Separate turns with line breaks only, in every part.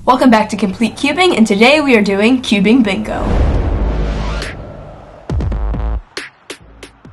Welcome back to Complete Cubing, and today we are doing Cubing Bingo.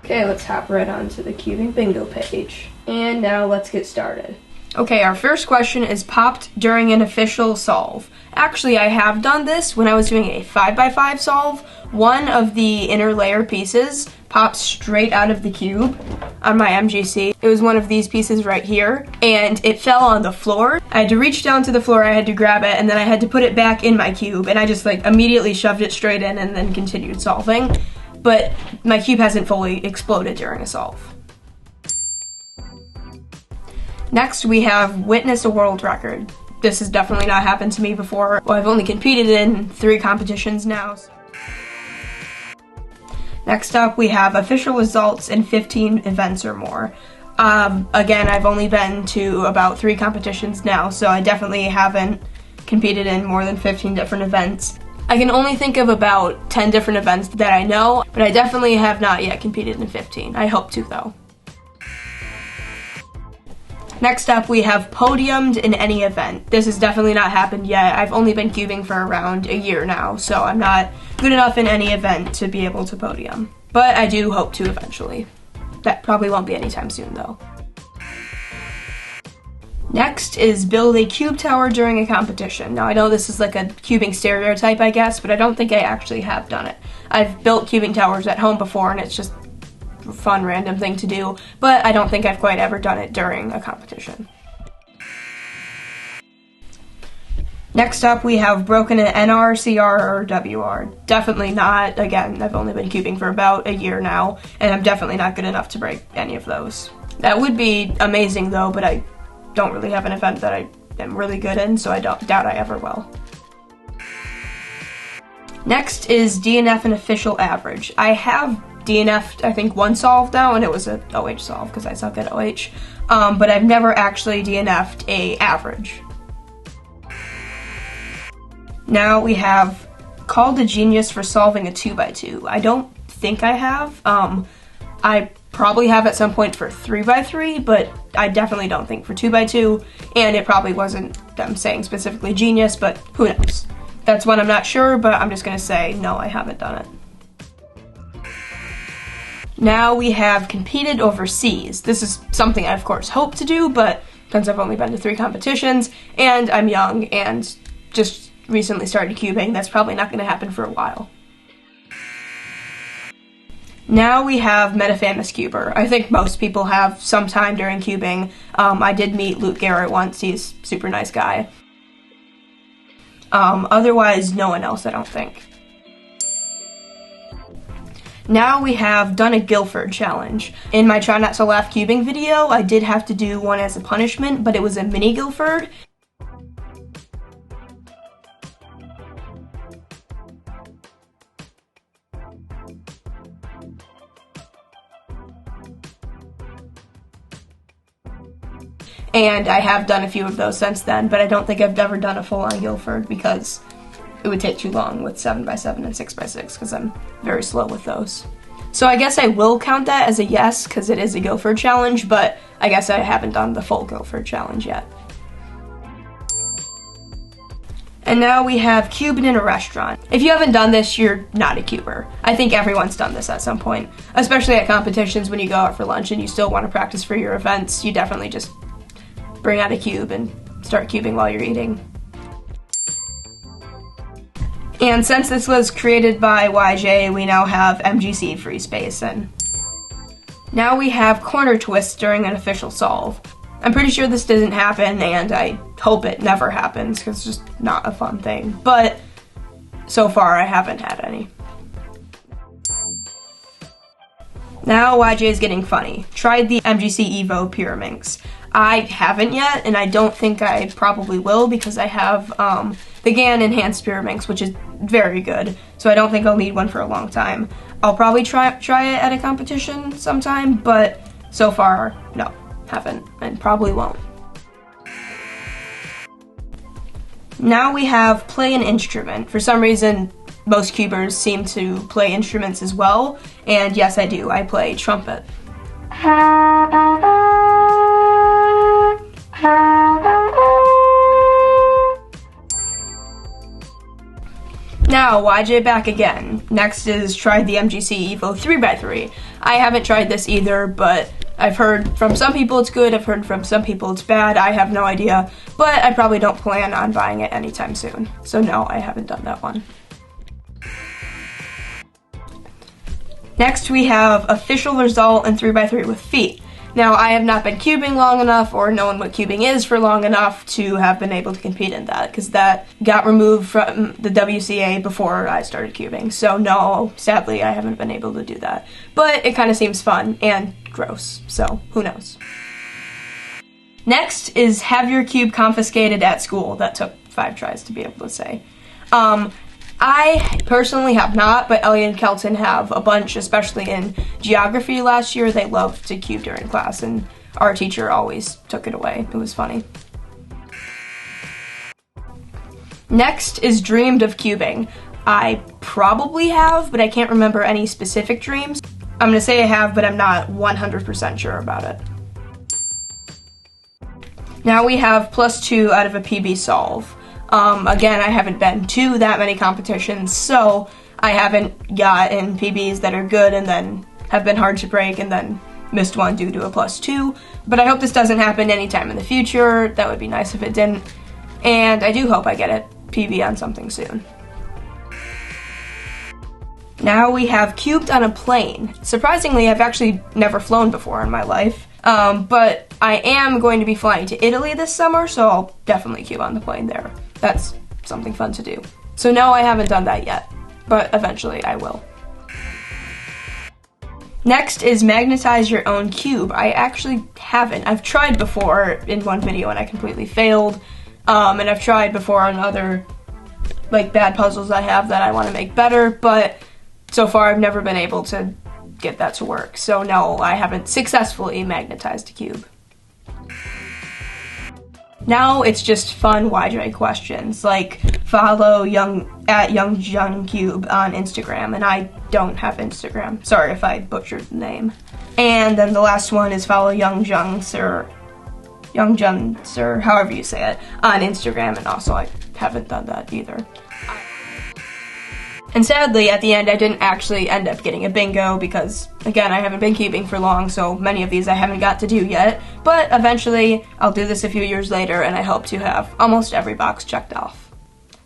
Okay, let's hop right onto the Cubing Bingo page. And now let's get started. Okay, our first question is popped during an official solve. Actually, I have done this when I was doing a 5x5 solve. One of the inner layer pieces popped straight out of the cube on my MGC. It was one of these pieces right here, and it fell on the floor. I had to reach down to the floor, I had to grab it, and then I had to put it back in my cube, and I just immediately shoved it straight in and then continued solving. But my cube hasn't fully exploded during a solve. Next, we have witnessed a world record. This has definitely not happened to me before. Well, I've only competed in 3 competitions now. Next up, we have official results in 15 events or more. Again, I've only been to about 3 competitions now, so I definitely haven't competed in more than 15 different events. I can only think of about 10 different events that I know, but I definitely have not yet competed in 15. I hope to, though. Next up, we have podiumed in any event. This has definitely not happened yet. I've only been cubing for around a year now, so I'm not good enough in any event to be able to podium. But I do hope to eventually. That probably won't be anytime soon, though. Next is build a cube tower during a competition. Now, I know this is like a cubing stereotype, I guess, but I don't think I actually have done it. I've built cubing towers at home before, and it's just a fun, random thing to do, but I don't think I've quite ever done it during a competition. Next up, we have broken an NR, CR, or WR. Definitely not. Again, I've only been cubing for about a year now, and I'm definitely not good enough to break any of those. That would be amazing, though, but I don't really have an event that I am really good in, so I doubt I ever will. Next is DNF an official average. I have DNF'd, I think, 1 solve now, and it was an OH solve because I suck at OH, but I've never actually DNF'd a average. Now we have called a genius for solving a 2x2. I don't think I have. I probably have at some point for 3x3, but I definitely don't think for 2x2, and it probably wasn't them saying specifically genius, but who knows. That's one I'm not sure, but I'm just gonna say no, I haven't done it. Now we have competed overseas. This is something I, of course, hope to do, but since I've only been to 3 competitions, and I'm young, and just recently started cubing, that's probably not gonna happen for a while. Now we have met a famous cuber. I think most people have sometime during cubing. I did meet Luke Garrett once. He's a super nice guy. Otherwise, no one else, I don't think. Now we have done a Guilford challenge. In my Try Not to Laugh cubing video, I did have to do one as a punishment, but it was a mini Guilford. And I have done a few of those since then, but I don't think I've ever done a full-on Guilford because it would take too long with 7x7 and 6x6 because I'm very slow with those. So I guess I will count that as a yes because it is a Guilford challenge, but I guess I haven't done the full Guilford challenge yet. And now we have cubing in a restaurant. If you haven't done this, you're not a cuber. I think everyone's done this at some point, especially at competitions when you go out for lunch and you still want to practice for your events. You definitely just bring out a cube and start cubing while you're eating. And since this was created by YJ, we now have MGC free space, and now we have corner twists during an official solve. I'm pretty sure this doesn't happen, and I hope it never happens, because it's just not a fun thing. But so far, I haven't had any. Now YJ is getting funny. Tried the MGC Evo Pyraminx. I haven't yet, and I don't think I probably will because I have the GAN Enhanced Pyraminx, which is very good, so I don't think I'll need one for a long time. I'll probably try it at a competition sometime, but so far, no, haven't, and probably won't. Now we have play an instrument. For some reason, most cubers seem to play instruments as well, and yes, I do. I play trumpet. Now, YJ back again. Next is try the MGC Evo 3x3. I haven't tried this either, but I've heard from some people it's good, I've heard from some people it's bad, I have no idea, but I probably don't plan on buying it anytime soon. So no, I haven't done that one. Next we have official result in 3x3 with feet. Now, I have not been cubing long enough or known what cubing is for long enough to have been able to compete in that, because that got removed from the WCA before I started cubing. So no, sadly, I haven't been able to do that. But it kind of seems fun and gross, so who knows. Next is have your cube confiscated at school. That took 5 tries to be able to say. I personally have not, but Elliot and Kelton have a bunch, especially in geography last year. They loved to cube during class, and our teacher always took it away. It was funny. Next is dreamed of cubing. I probably have, but I can't remember any specific dreams. I'm going to say I have, but I'm not 100% sure about it. Now we have +2 out of a PB solve. Again, I haven't been to that many competitions, so I haven't gotten PBs that are good and then have been hard to break and then missed one due to a +2. But I hope this doesn't happen anytime in the future. That would be nice if it didn't. And I do hope I get a PB on something soon. Now we have cubed on a plane. Surprisingly, I've actually never flown before in my life. But I am going to be flying to Italy this summer, so I'll definitely cube on the plane there. That's something fun to do. So no, I haven't done that yet, but eventually I will. Next is magnetize your own cube. I actually haven't. I've tried before in one video and I completely failed. And I've tried before on other bad puzzles I have that I want to make better, but so far I've never been able to get that to work. So no, I haven't successfully magnetized a cube. Now it's just fun YJ questions, like follow @YoungJungCube on Instagram, and I don't have Instagram. Sorry if I butchered the name. And then the last one is follow Youngjun Sir, however you say it, on Instagram, and also I haven't done that either. And sadly, at the end, I didn't actually end up getting a bingo because, again, I haven't been cubing for long, so many of these I haven't got to do yet. But eventually, I'll do this a few years later, and I hope to have almost every box checked off.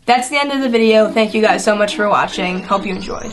That's the end of the video. Thank you guys so much for watching. Hope you enjoyed.